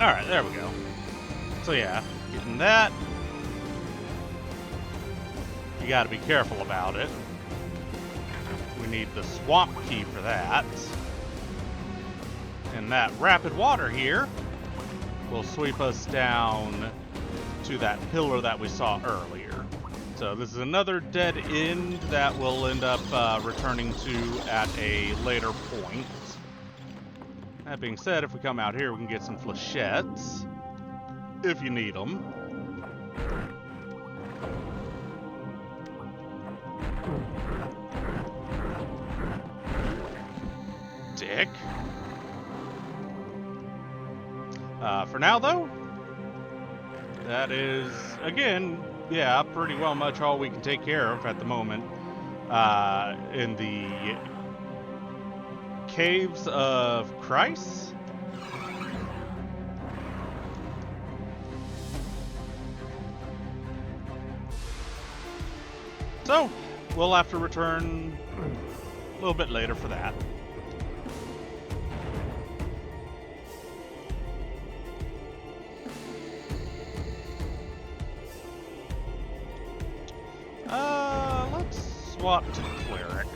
Alright, there we go. So yeah, getting that. You gotta be careful about it. We need the swamp key for that. And that rapid water here will sweep us down to that pillar that we saw earlier. So this is another dead end that we'll end up returning to at a later point. That being said, if we come out here, we can get some flechettes, if you need them. Dick. For now, though, that is, again, yeah, pretty well much all we can take care of at the moment. In the Caves of Christ? So, we'll have to return a little bit later for that. Let's swap to Cleric.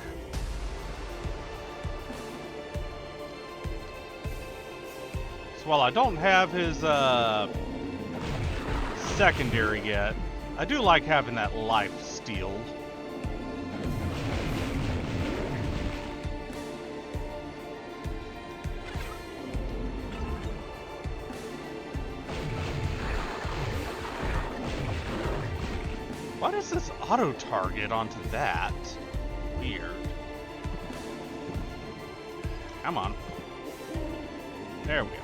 So while I don't have his secondary yet, I do like having that life steal. Why does this auto-target onto that? Weird. Come on. There we go.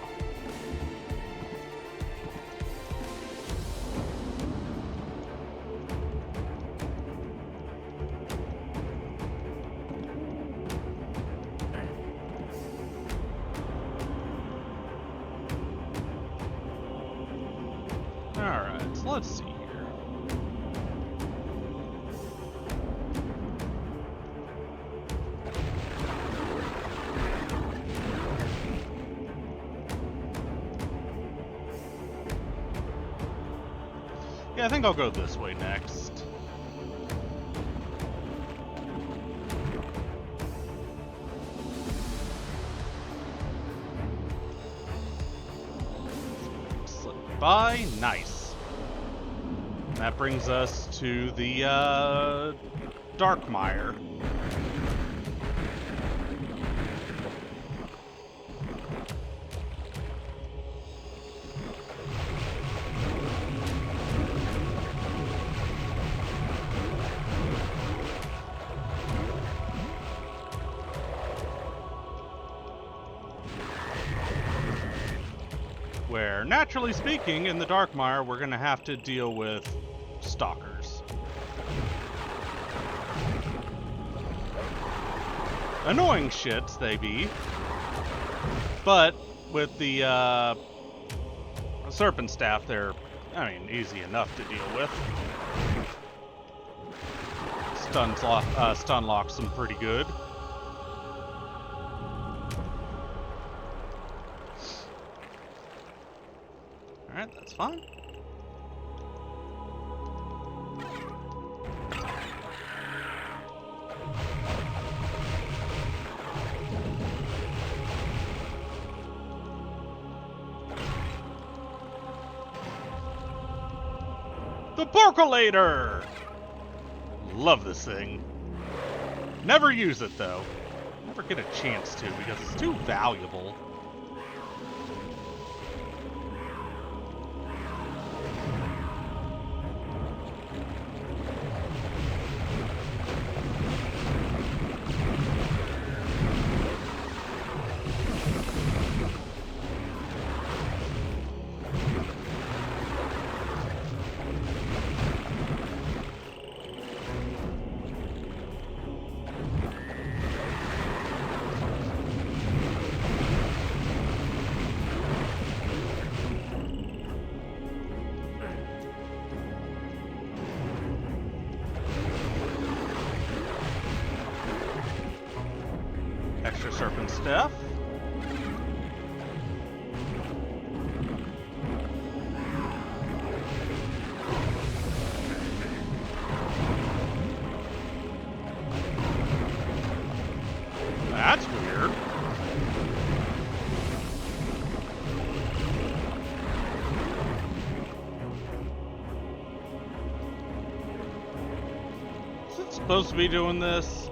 Alright, so let's see. Yeah, I think I'll go this way next. Slip by. Nice. That brings us to the Darkmire. Where, naturally speaking, in the Darkmire, we're going to have to deal with stalkers. Annoying shits, they be. But, with the Serpent Staff, they're, I mean, easy enough to deal with. Stun locks them pretty good. Alright, that's fine. The Percolator! Love this thing. Never use it, though. Never get a chance to, because it's too valuable. Extra Serpent Staff. supposed to be doing this?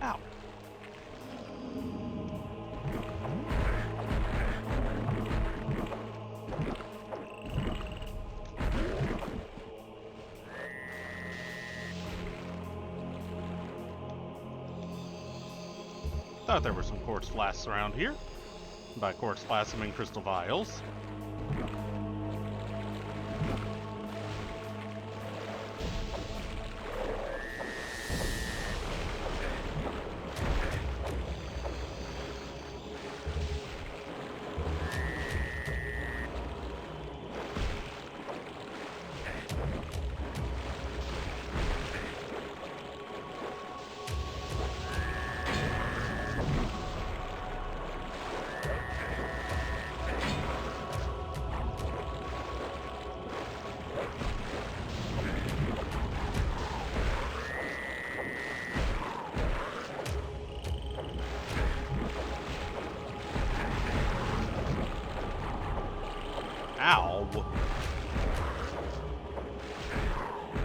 Ow. Thought there were some quartz flasks around here. By quartz flasks, I mean crystal vials. Ow.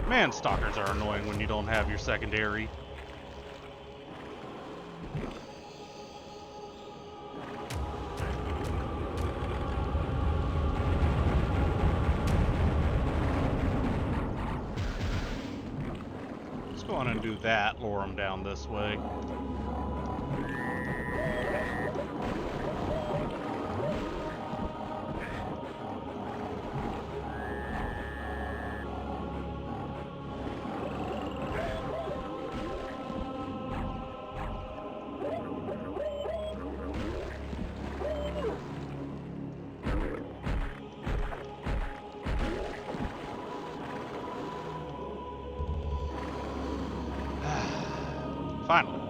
Man, stalkers are annoying when you don't have your secondary. Let's go on and do that, lure them down this way. Finally.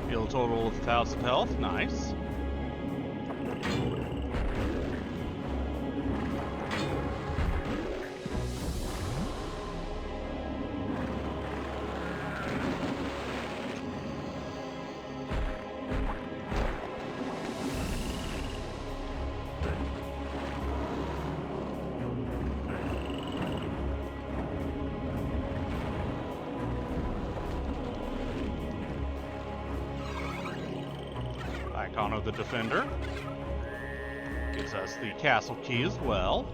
Heal a total of 1,000 health. Nice. Icon of the Defender. Gives us the castle key as well.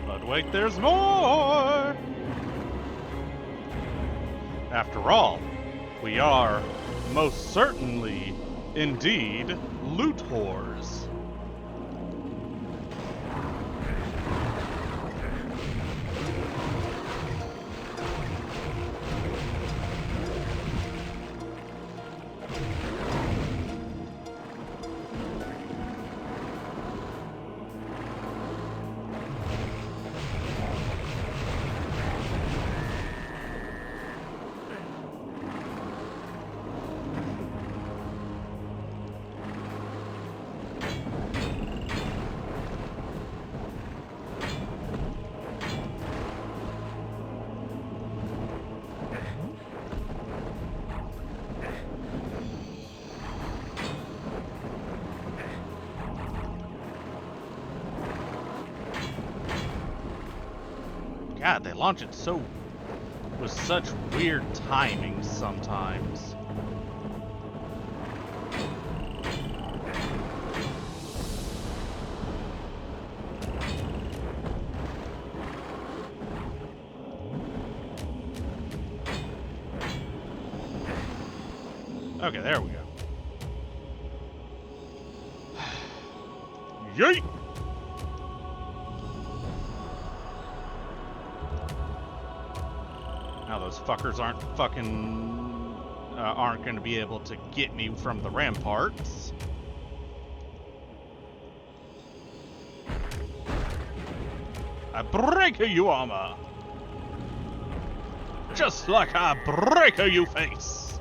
But wait, there's more! After all, we are most certainly, indeed, loot whores. God, they launch it so with such weird timing sometimes. Okay, there we go. Yeet! Now those fuckers aren't going to be able to get me from the ramparts. I break you armor, just like I break you face.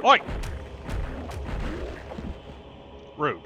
Oi! Rude.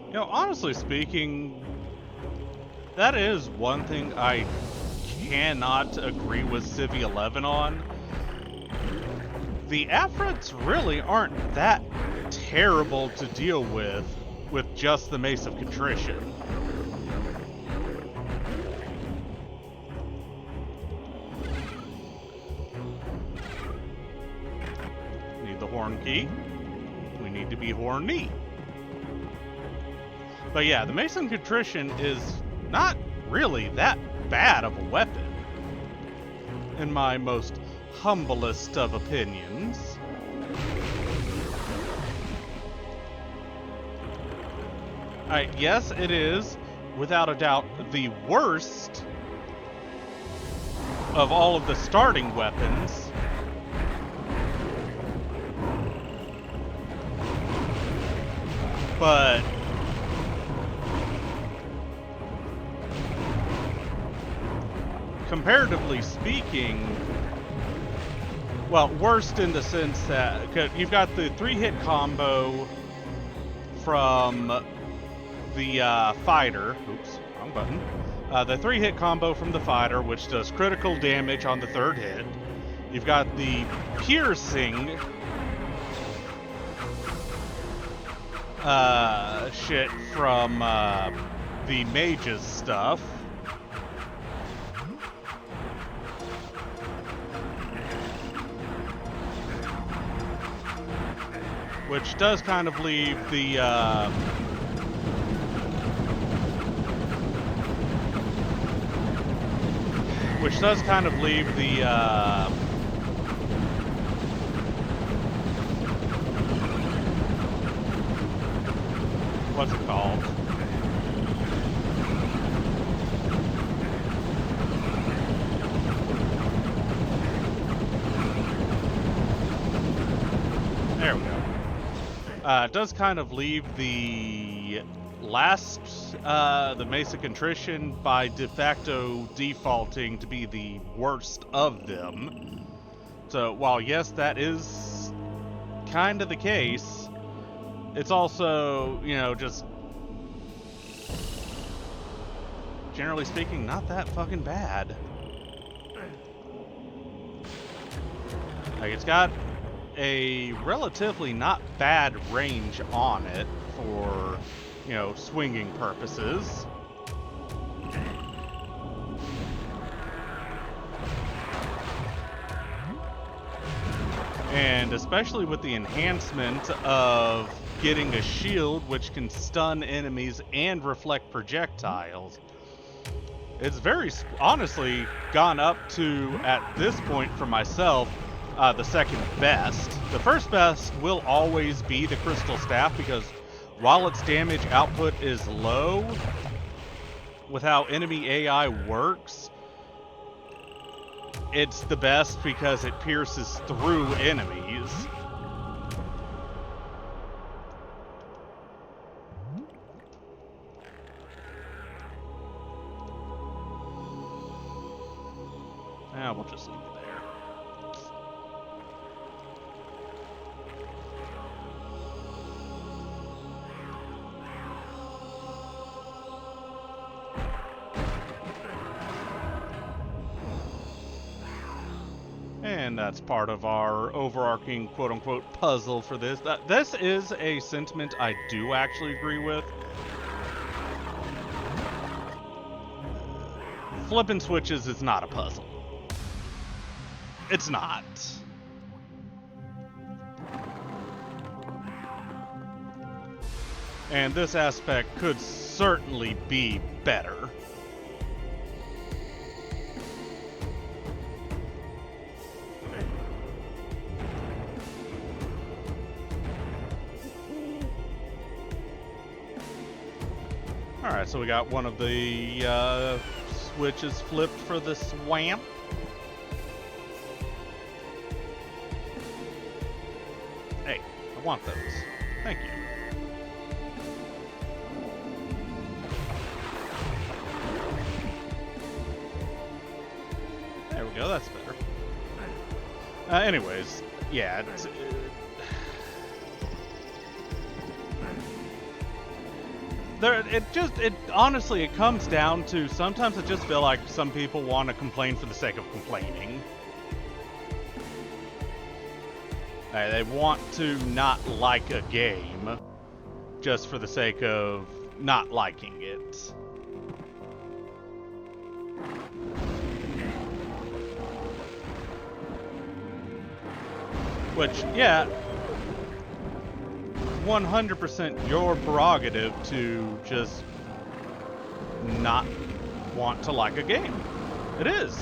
You know, honestly speaking, that is one thing I cannot agree with Civ 11 on. The Afrits really aren't that terrible to deal with just the Mace of Contrition. Need the horn key. We need to be horny. But yeah, the Mace of Contrition is not really that bad of a weapon, in my most humblest of opinions. Yes, it is, without a doubt, the worst of all of the starting weapons. But comparatively speaking, well, worst in the sense that you've got the 3-hit combo from the fighter. Oops, wrong button. The 3-hit combo from the fighter, which does critical damage on the 3rd hit. You've got the piercing shit from the mage's stuff. Which does kind of leave the what's it called? There we go. It does kind of leave the last, the Mace of Contrition by de facto defaulting to be the worst of them. So while yes, that is kind of the case, it's also, you know, just generally speaking, not that fucking bad. Like, it's got a relatively not bad range on it for, you know, swinging purposes. And especially with the enhancement of getting a shield which can stun enemies and reflect projectiles, it's very, honestly, gone up to, at this point for myself, the second best. The first best will always be the Crystal Staff, because while its damage output is low, with how enemy AI works, it's the best because it pierces through enemies. We'll just leave it there. And that's part of our overarching quote-unquote puzzle for this. This is a sentiment I do actually agree with. Flipping switches is not a puzzle. It's not. And this aspect could certainly be better. Alright, so we got one of the switches flipped for the swamp. Hey, I want those. Thank you. There we go, that's better. Anyways, yeah, it's... honestly, it comes down to, sometimes I just feel like some people want to complain for the sake of complaining. They want to not like a game just for the sake of not liking it. Which, yeah, 100% your prerogative to just not want to like a game. It is.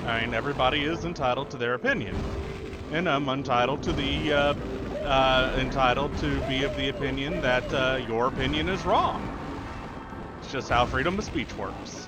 I mean, everybody is entitled to their opinion. And I'm entitled to be of the opinion that your opinion is wrong. It's just how freedom of speech works.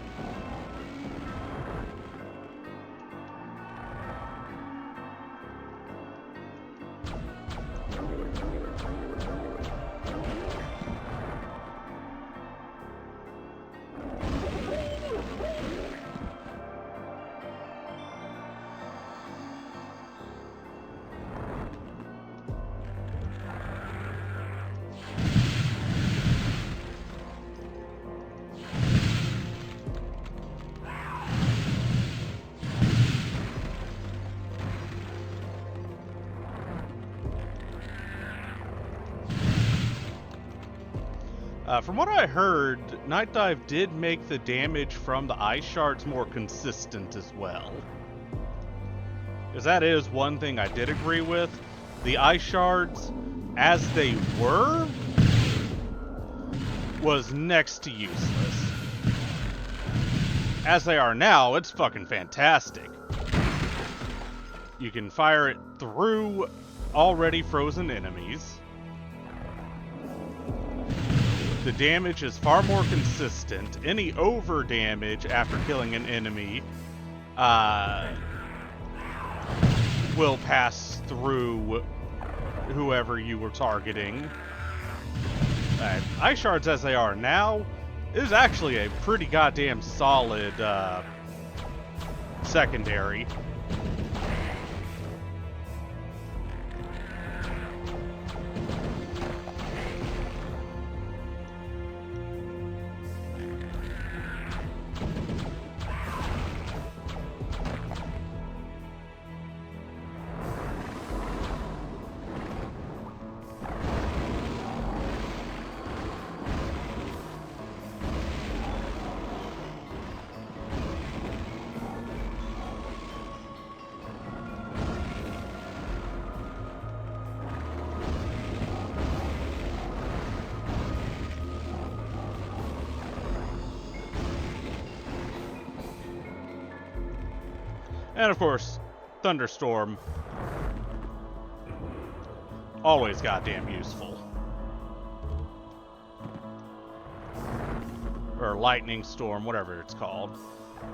From what I heard, Nightdive did make the damage from the ice shards more consistent as well. Because that is one thing I did agree with. The ice shards, as they were, was next to useless. As they are now, it's fucking fantastic. You can fire it through already frozen enemies. The damage is far more consistent. Any over damage after killing an enemy will pass through whoever you were targeting. Ice shards as they are now is actually a pretty goddamn solid secondary. And of course, Thunderstorm Always goddamn useful. Or lightning storm, whatever it's called.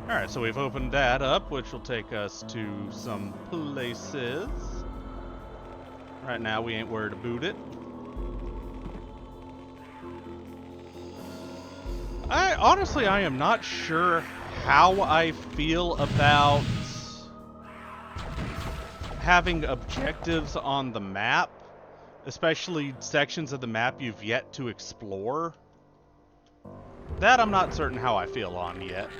Alright, so we've opened that up, which will take us to some places. Right now, we ain't worried about it. Honestly, I am not sure how I feel about having objectives on the map, especially sections of the map you've yet to explore. That I'm not certain how I feel on yet.